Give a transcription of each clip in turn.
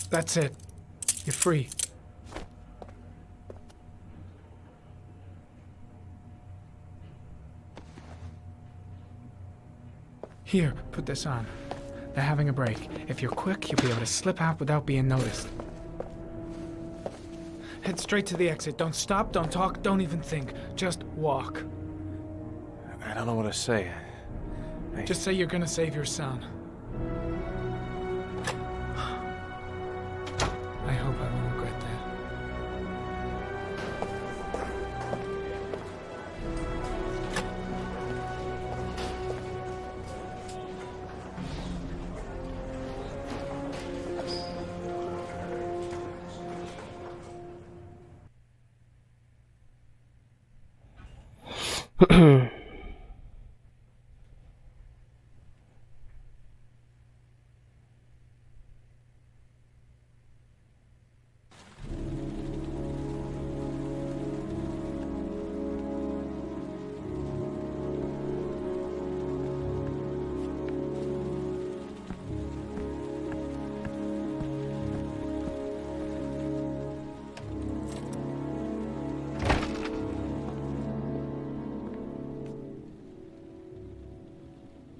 That's it. You're free. Here, put this on. They're having a break. If you're quick, you'll be able to slip out without being noticed. Head straight to the exit. Don't stop, don't talk, don't even think. Just walk. I don't know what to say. Just say you're gonna save your son. I hope I won't regret that.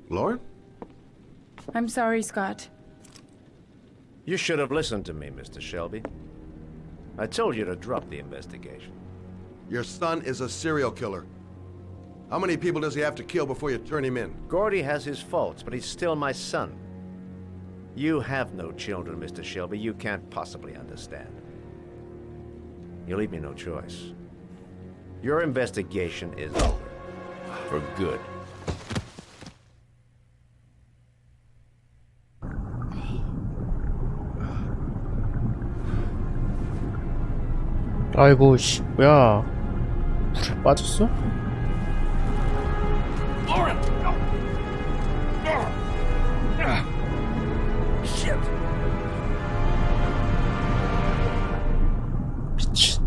Lauren? I'm sorry, Scott. You should have listened to me, Mr. Shelby. I told you to drop the investigation. Your son is a serial killer. How many people does he have to kill before you turn him in? Gordy has his faults, but he's still my son. You have no children, Mr. Shelby. You can't possibly understand. You leave me no choice. Your investigation is over. For good. 아이고 씨 뭐야 물에 빠졌어? 미친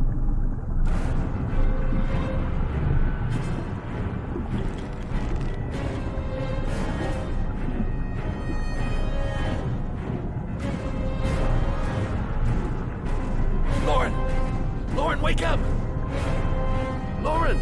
Lauren! Lauren, wake up! Lauren!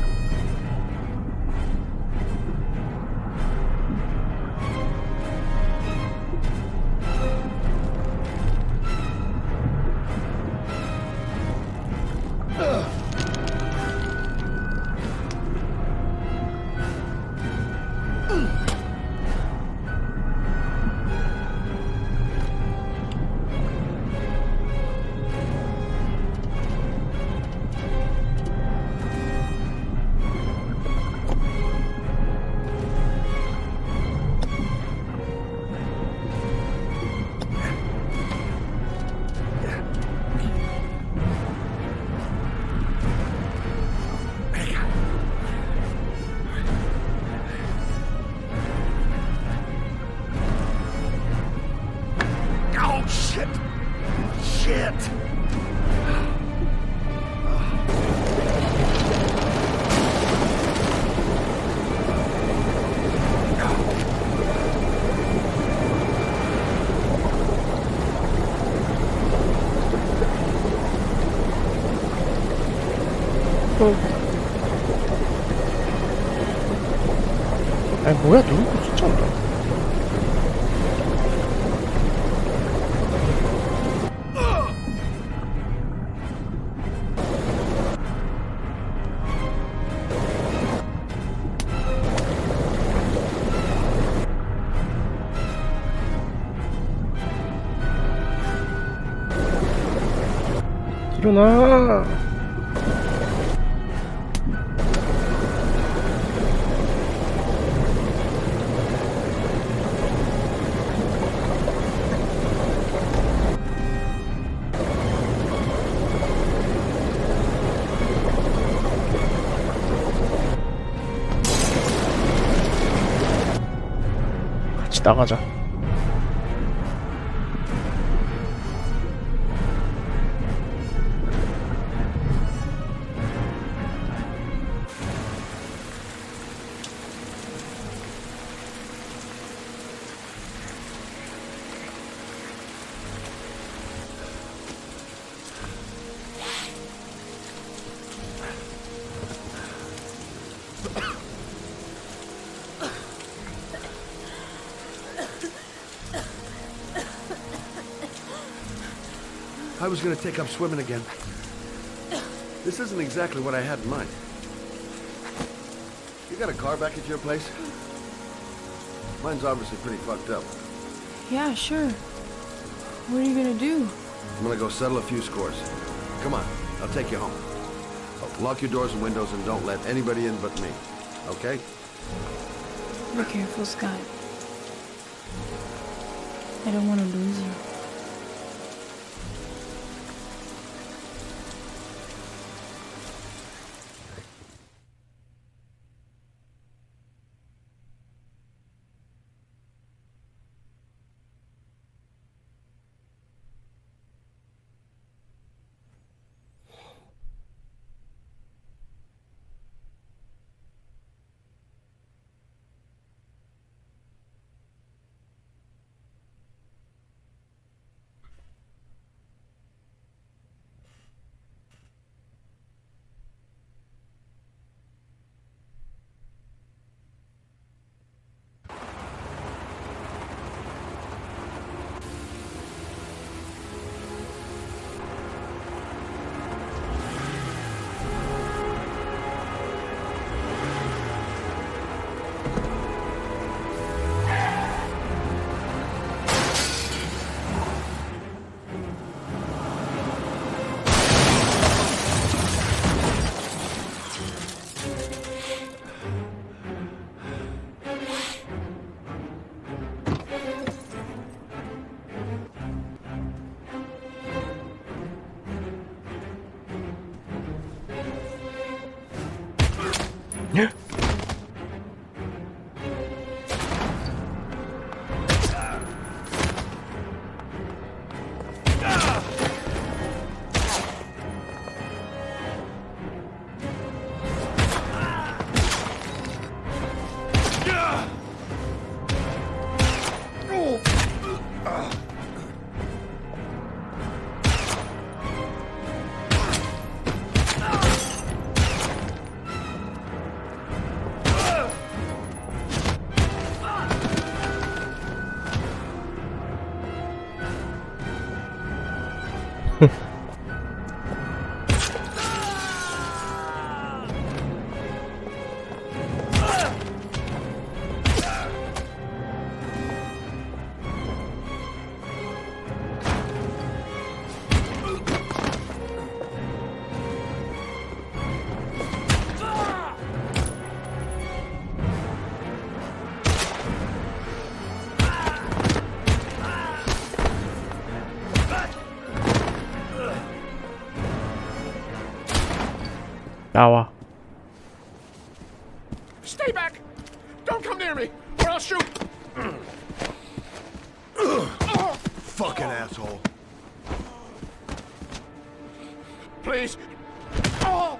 Oh, shit! Shit! 아니 뭐야 누구 진짜 일어나 같이 나가자 I was gonna take up swimming again. This isn't exactly what I had in mind. You got a car back at your place? Mine's obviously pretty fucked up. Yeah, sure. What are you gonna do? I'm gonna go settle a few scores. Come on, I'll take you home. Oh, lock your doors and windows and don't let anybody in but me. Okay? Be careful, Scott. I don't want to lose you. 나와. Stay back! Don't come near me, or I'll shoot! Fucking asshole. Please! Oh!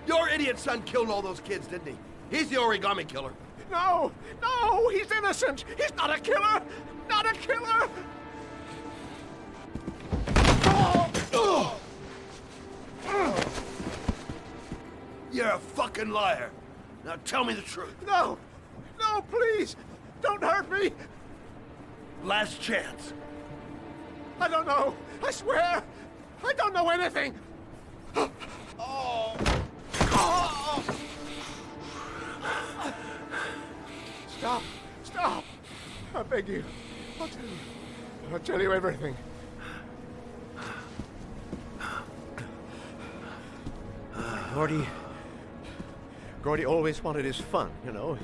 Your idiot son killed all those kids, didn't he? He's the origami killer. No! No! He's innocent! He's not a killer! Not a killer! You're a fucking liar. Now tell me the truth. No! No, please! Don't hurt me! Last chance. I don't know! I swear! I don't know anything! Oh. Oh. Stop! Stop! I beg you. I'll tell you everything. Gordy always wanted his fun, you know.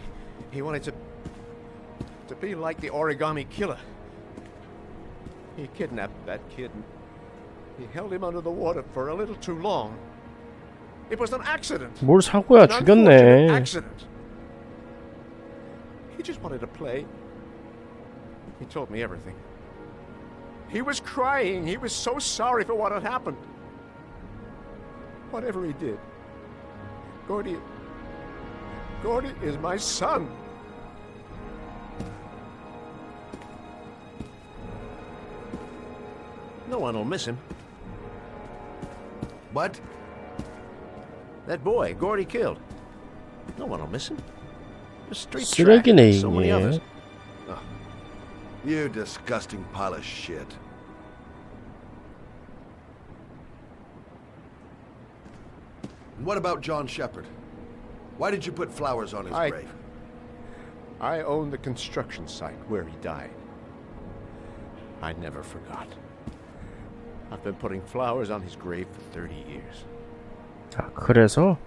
He wanted to be like the origami killer. He kidnapped that kid and he held him under the water for a little too long. It was an accident. 뭘 사고야? An unfortunate 죽였네. accident. He just wanted to play. He told me everything. He was crying. He was so sorry for what had happened. Whatever he did, Gordy is my son. No one will miss him. What? That boy, Gordy killed. No one will miss him. A street 쓰레기네, track. So many 이게. others. You disgusting pile of shit. And what about John Shepard? Why did you put flowers on his grave? I own the construction site where he died. I never forgot. I've been putting flowers on his grave for 30 years. 아, 그래서?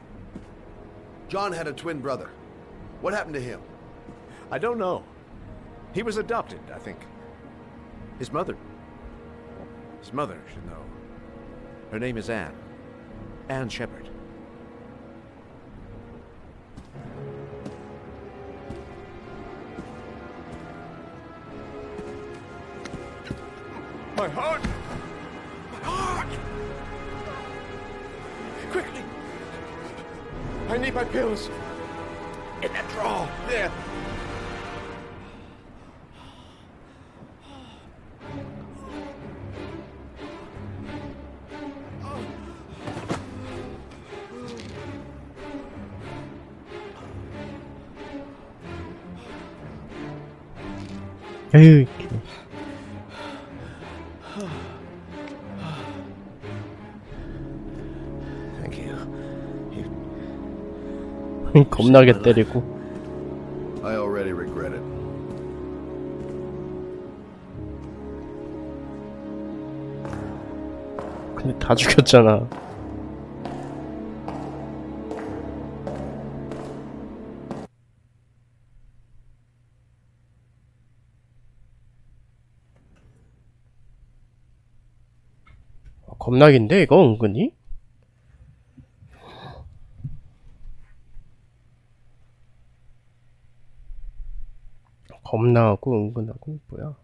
John had a twin brother. What happened to him? I don't know. He was adopted, I think. His mother should know. Her name is Anne. Anne Shepard. My heart! My heart! Quickly! I need my pills. In that drawer. There. 에휴, Thank you. 겁나게 때리고. I already regret it. 근데 다 죽였잖아. 겁나긴데 이거 은근히? 겁나하고 은근하고 뭐야?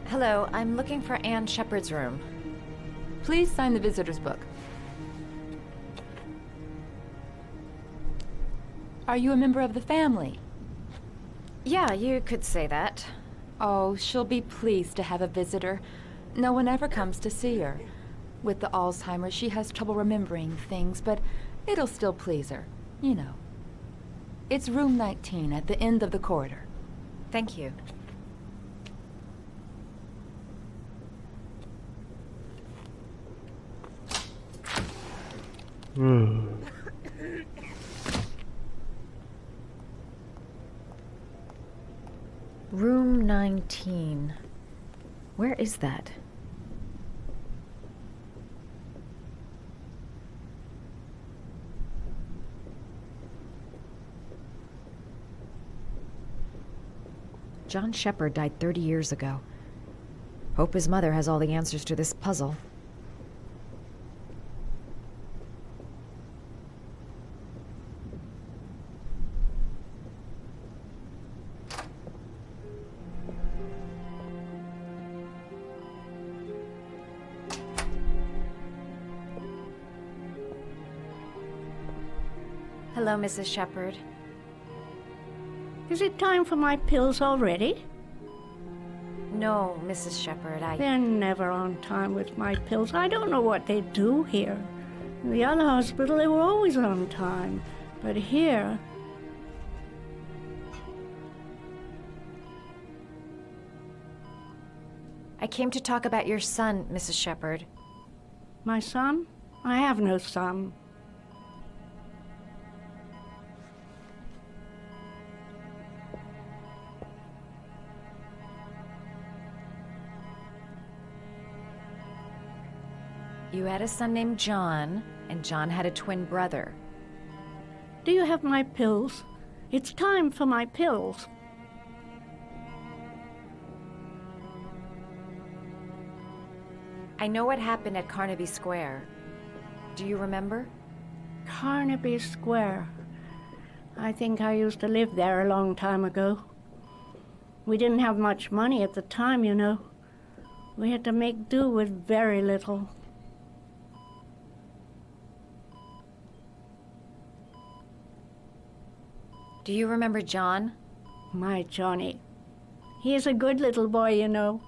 Hello, I'm looking for Anne Shepard's room. Please sign the visitor's book. Are you a member of the family? Yeah, you could say that. Oh, she'll be pleased to have a visitor. No one ever comes to see her. With the Alzheimer's, she has trouble remembering things, but it'll still please her. You know. It's room 19 at the end of the corridor. Thank you. Room 19. Where is that? John Shepard died 30 years ago. Hope his mother has all the answers to this puzzle. Hello, Mrs. Shepard. Is it time for my pills already? No, Mrs. Shepard, They're never on time with my pills. I don't know what they do here. In the other hospital, they were always on time. But here... I came to talk about your son, Mrs. Shepard. My son? I have no son. You had a son named John, and John had a twin brother. Do you have my pills? It's time for my pills. I know what happened at Carnaby Square. Do you remember? Carnaby Square. I think I used to live there a long time ago. We didn't have much money at the time, you know. We had to make do with very little. Do you remember John? My Johnny. He is a good little boy, you know.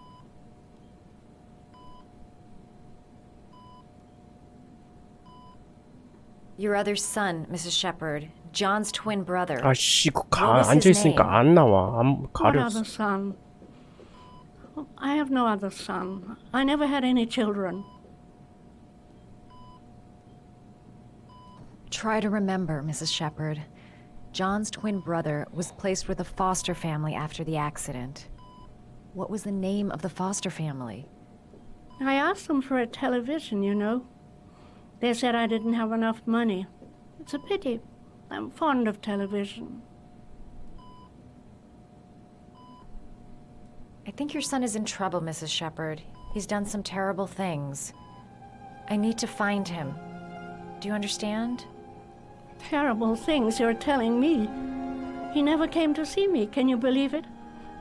Your other son, Mrs. Shepherd. John's twin brother. 아씨, What was his 앉아있으니까 name? 안 나와. What 가렸어. other son? Oh, I have no other son. I never had any children. Try to remember, Mrs. Shepherd. John's twin brother was placed with a foster family after the accident. What was the name of the foster family? I asked them for a television, you know. They said I didn't have enough money. It's a pity. I'm fond of television. I think your son is in trouble, Mrs. Shepherd. He's done some terrible things. I need to find him. Do you understand? Terrible things you're telling me. He never came to see me, can you believe it?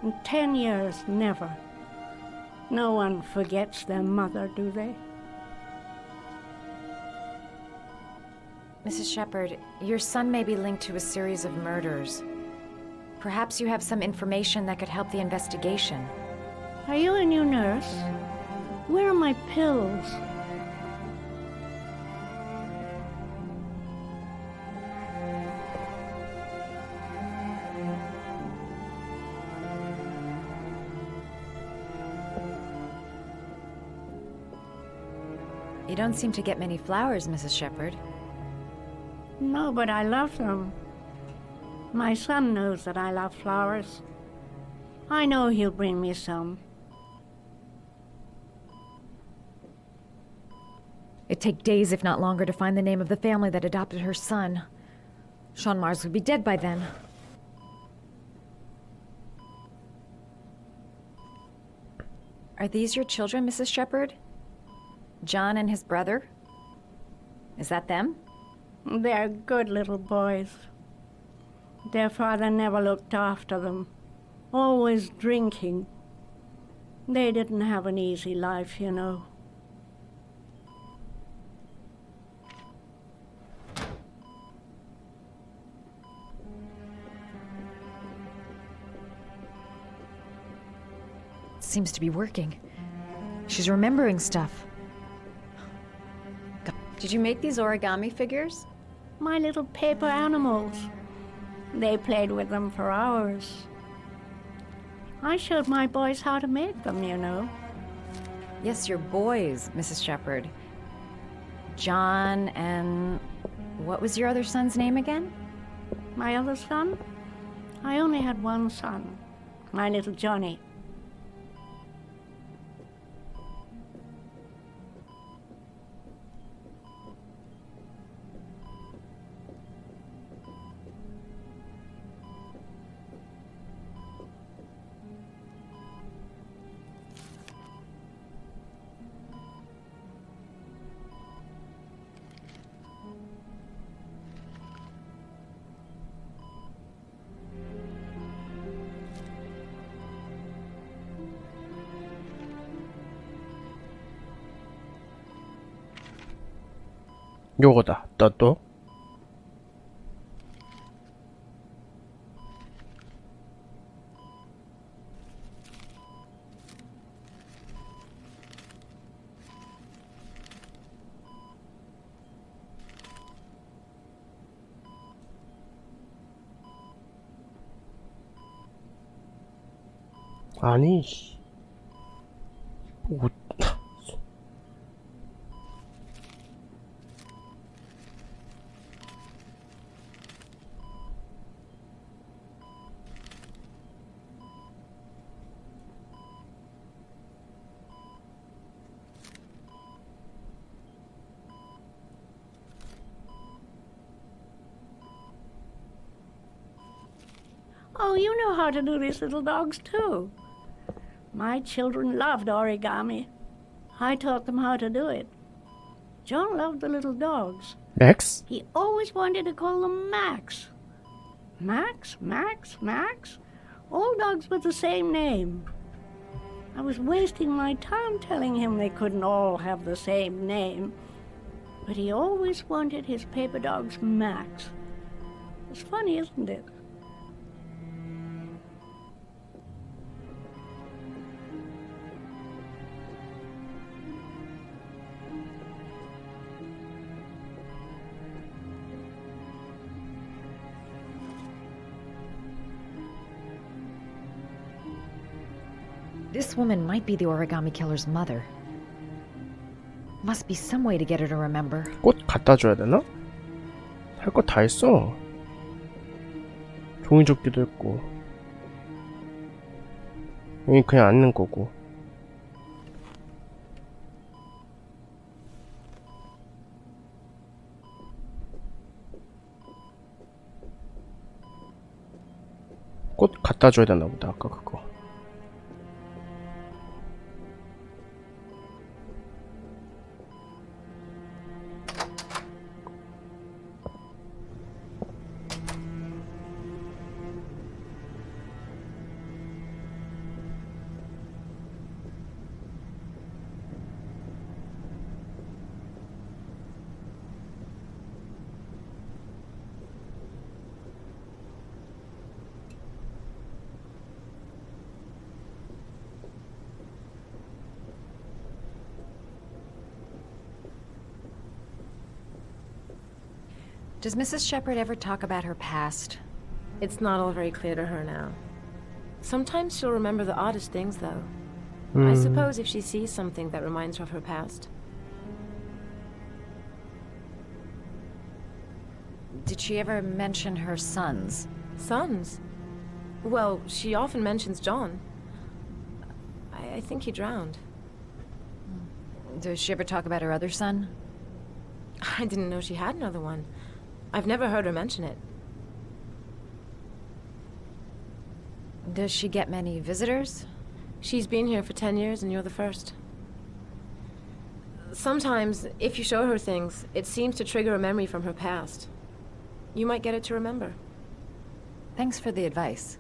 In 10 years, never. No one forgets their mother, do they? Mrs. Shepherd, your son may be linked to a series of murders. Perhaps you have some information that could help the investigation. Are you a new nurse? Where are my pills? You don't seem to get many flowers, Mrs. Shepherd. No, but I love them. My son knows that I love flowers. I know he'll bring me some. It'd take days, if not longer, to find the name of the family that adopted her son. Sean Mars would be dead by then. Are these your children, Mrs. Shepherd? John and his brother? Is that them? They're good little boys. Their father never looked after them, always drinking. They didn't have an easy life, you know. Seems to be working. She's remembering stuff. Did you make these origami figures? My little paper animals. They played with them for hours. I showed my boys how to make them, you know. Yes, your boys, Mrs. Shepherd. John and... what was your other son's name again? My other son? I only had one son, my little Johnny. 요거다. 또. 아니. 뭐. Oh, you know how to do these little dogs, too. My children loved origami. I taught them how to do it. John loved the little dogs. 맥스? He always wanted to call them Max. Max, Max, Max. All dogs with the same name. I was wasting my time telling him they couldn't all have the same name. But he always wanted his paper dog's Max. It's funny, isn't it? This woman might be the origami killer's mother. Must be some way to get her to remember. 꽃 갖다 줘야 되나? 할 거 다 했어. 종이접기도 했고. 여기 그냥 앉는 거고. 꽃 갖다 줘야 되나 보다, 아까 그거. Does Mrs. Shepherd ever talk about her past? It's not all very clear to her now. Sometimes she'll remember the oddest things, though. I suppose if she sees something that reminds her of her past. Did she ever mention her sons? Sons? Well, she often mentions John. I think he drowned. Does she ever talk about her other son? I didn't know she had another one. I've never heard her mention it. Does she get many visitors? She's been here for 10 years and you're the first. Sometimes, if you show her things, it seems to trigger a memory from her past. You might get it to remember. Thanks for the advice.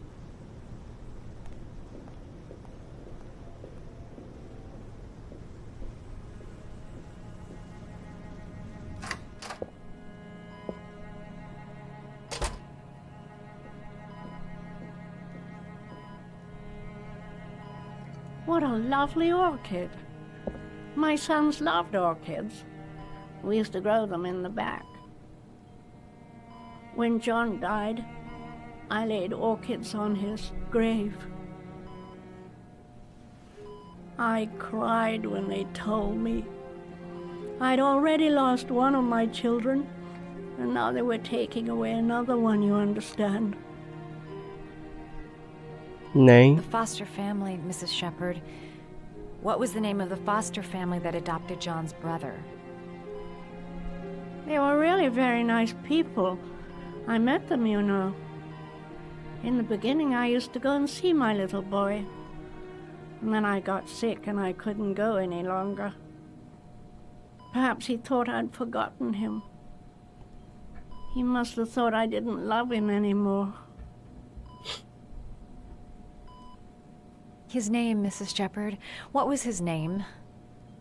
What a lovely orchid. My sons loved orchids. We used to grow them in the back. When John died, I laid orchids on his grave. I cried when they told me. I'd already lost one of my children, and now they were taking away another one, you understand. 네. The foster family, Mrs. Shepherd. What was the name of the foster family that adopted John's brother? They were really very nice people. I met them, you know. In the beginning, I used to go and see my little boy. And then I got sick and I couldn't go any longer. Perhaps he thought I'd forgotten him. He must have thought I didn't love him anymore. His name, Mrs. Shepherd. What was his name?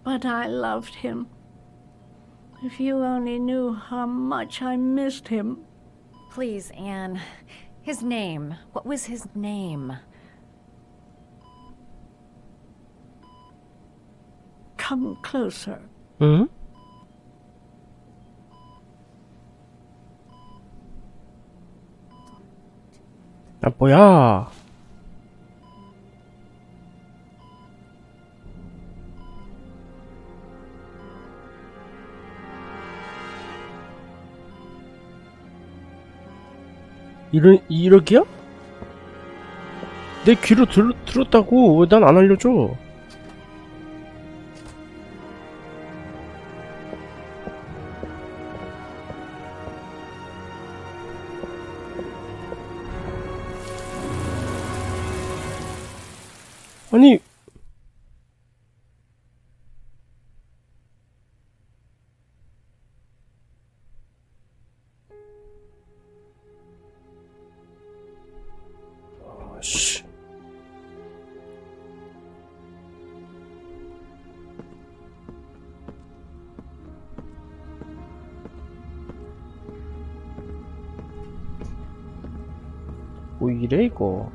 But I loved him. If you only knew how much I missed him. Please, Anne. His name. What was his name? Come closer. 응? 아, 뭐야. 이러기야? 내 귀로 들었다고. 왜 난 안 알려줘? 아니, 뭐 이래 이거.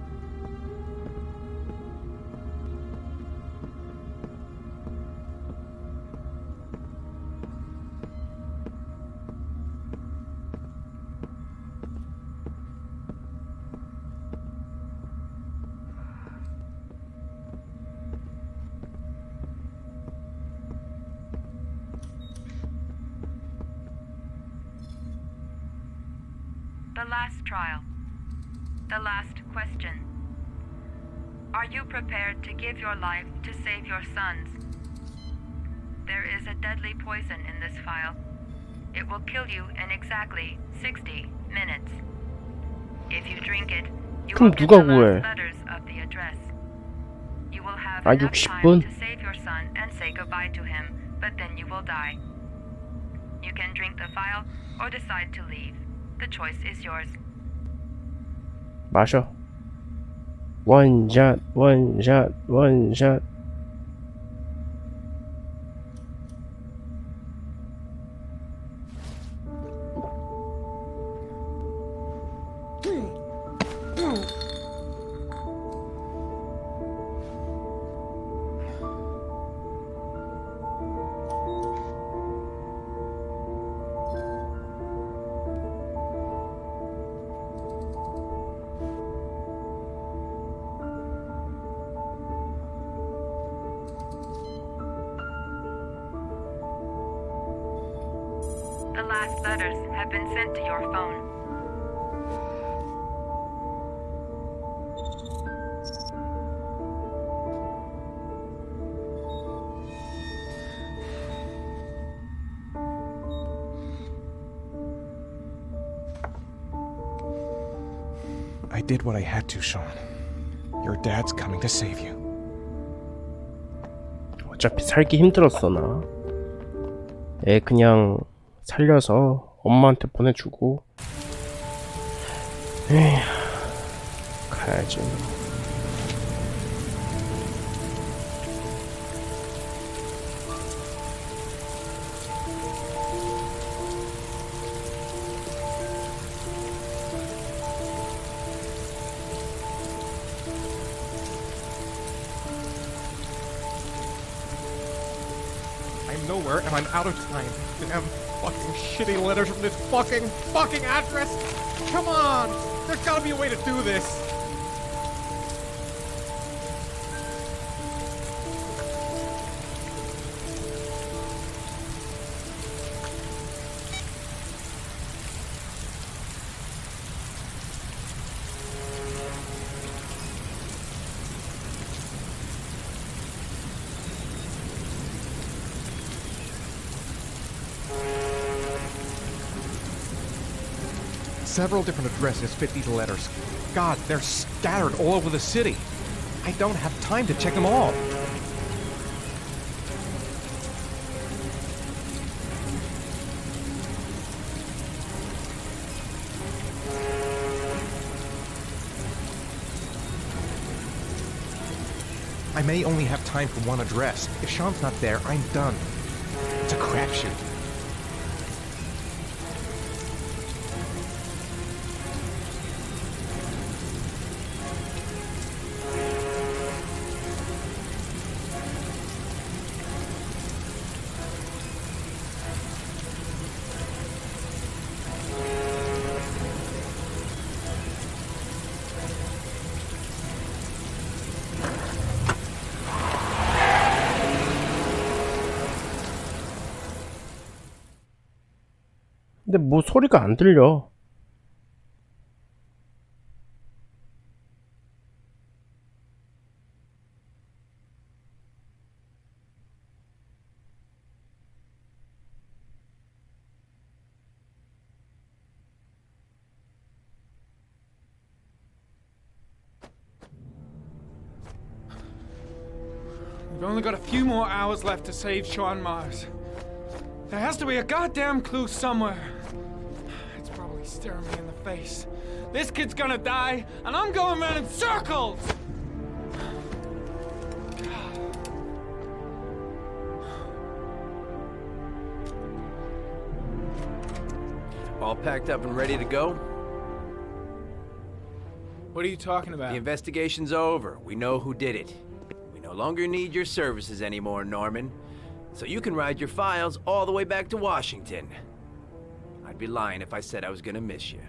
The last trial. The last question. Are you prepared to give your life to save your sons? There is a deadly poison in this vial. It will kill you in exactly 60 minutes. If you drink it, you will 그럼 get 누가 the 구해? last letters of the address. You will have 아, enough 60분? time to save your son and say goodbye to him, but then you will die. You can drink the vial or decide to leave. The choice is yours. 마셔. 원샷, 원샷, 원샷. The last letters have been sent to your phone. I did what I had to, Sean. Your dad's coming to save you. 어차피 살기 힘들었어 나. 애 그냥 살려서 엄마한테 보내주고. 에휴, 가야지. I'm nowhere and I'm out of time. Damn fucking shitty letters from this fucking address. Come on! There's gotta be a way to do this. Several different addresses fit these letters. God, they're scattered all over the city. I don't have time to check them all. I may only have time for one address. If Sean's not there, I'm done. It's a crapshoot. 근데 뭐 소리가 안 들려. We've only got a few more hours left to save Sean Mars. There has to be a goddamn clue somewhere. It's probably staring me in the face. This kid's gonna die, and I'm going around in circles! All packed up and ready to go? What are you talking about? The investigation's over. We know who did it. We no longer need your services anymore, Norman. So you can ride your files all the way back to Washington. I'd be lying if I said I was gonna miss you.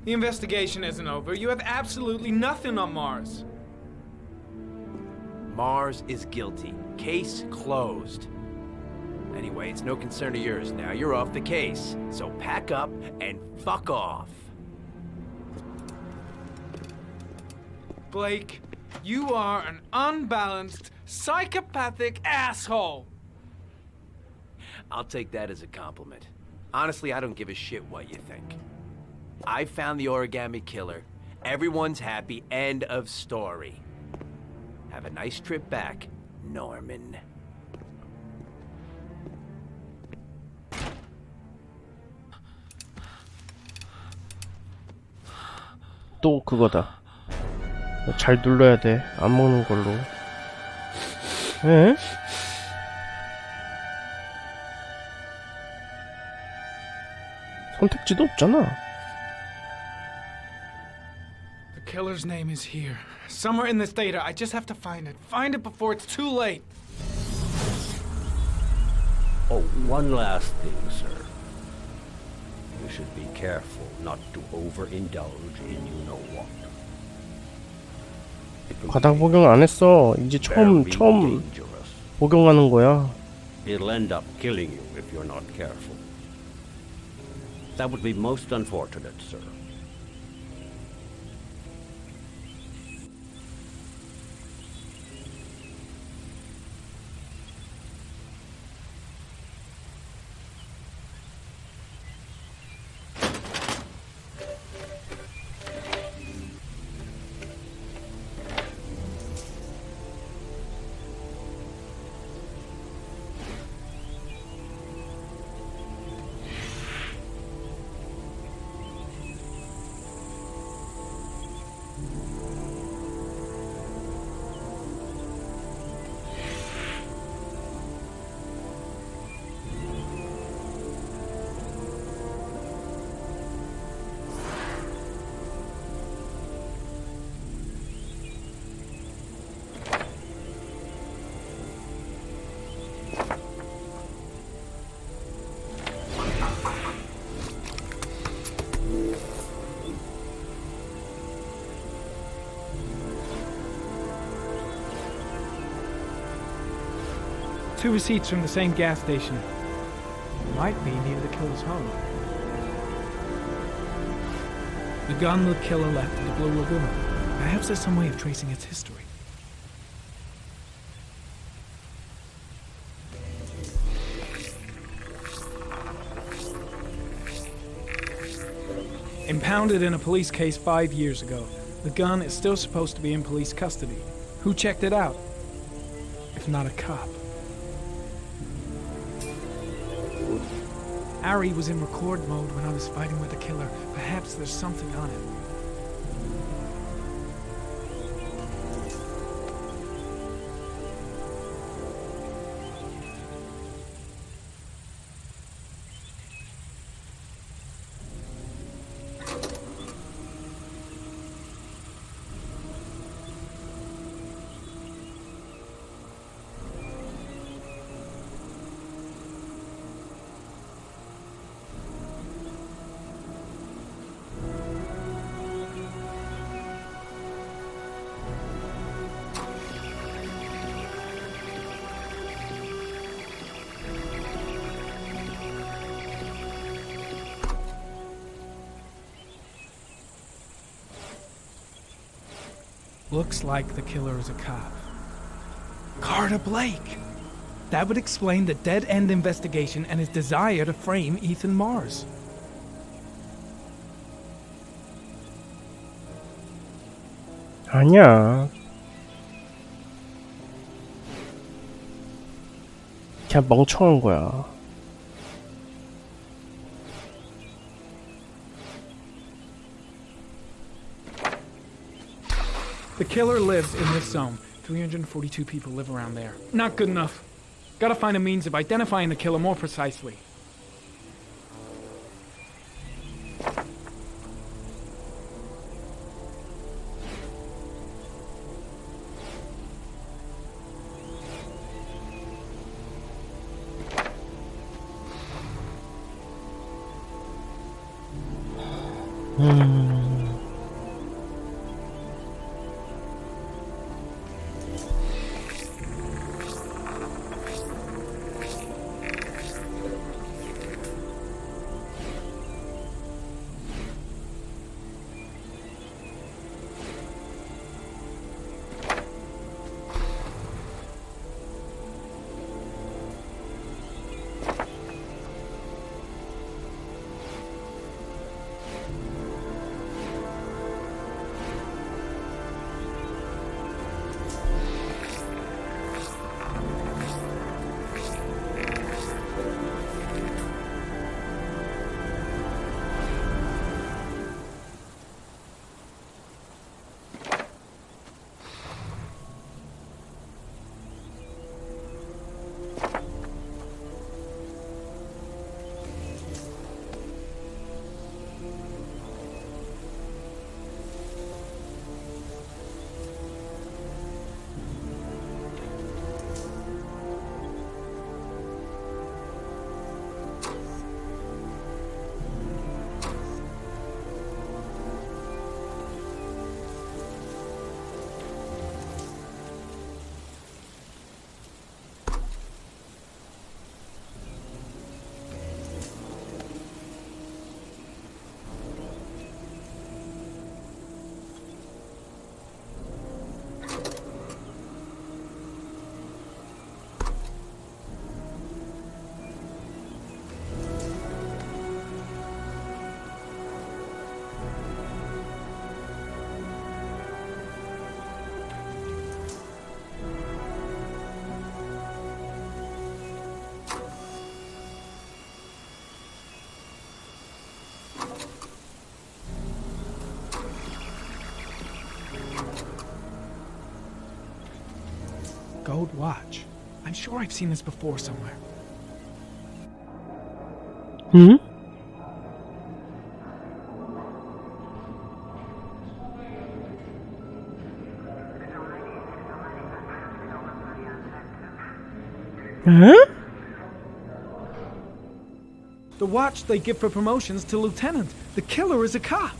The investigation isn't over. You have absolutely nothing on Mars. Mars is guilty. Case closed. Anyway, it's no concern of yours now. You're off the case. So pack up and fuck off. Blake, you are an unbalanced, psychopathic asshole. I'll take that as a compliment. Honestly, I don't give a shit what you think. I found the origami killer. Everyone's happy. End of story. Have a nice trip back, Norman. 또 그거다. 잘 눌러야 돼. 안 먹는 걸로. 에? 선택지도 없잖아. The killer's name is here. Somewhere in this data. I just have to find it. Find it before it's too late. Oh, one last thing, sir. You should be careful not to overindulge in you-know-what. 바닥 복용 안 했어. 이제 처음 복용하는 거야. It'll end up killing you if you're not careful. That would be most unfortunate, sir. Two receipts from the same gas station. Might be near the killer's home. The gun the killer left in the Blue Lagoon. Perhaps there's some way of tracing its history. Impounded in a police case 5 years ago, the gun is still supposed to be in police custody. Who checked it out? If not a cop. Ari was in record mode when I was fighting with the killer. Perhaps there's something on it. Looks like the killer is a cop. Carter Blake! That would explain the dead-end investigation and his desire to frame Ethan Mars. 아니야. 그냥 멍청한 거야. The killer lives in this zone. 342 people live around there. Not good enough. Gotta find a means of identifying the killer more precisely. Gold watch. I'm sure I've seen this before somewhere. 응? 응? The watch they give for promotions to lieutenant. The killer is a cop.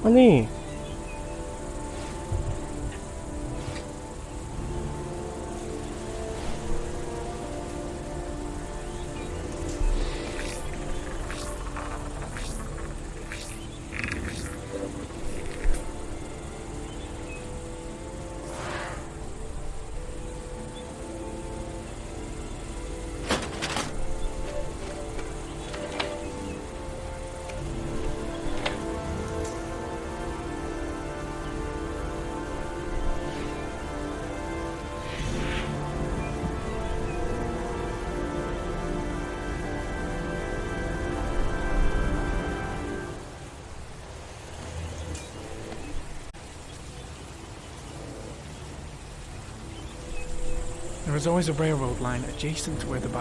아니 There was always a railroad line adjacent to where the body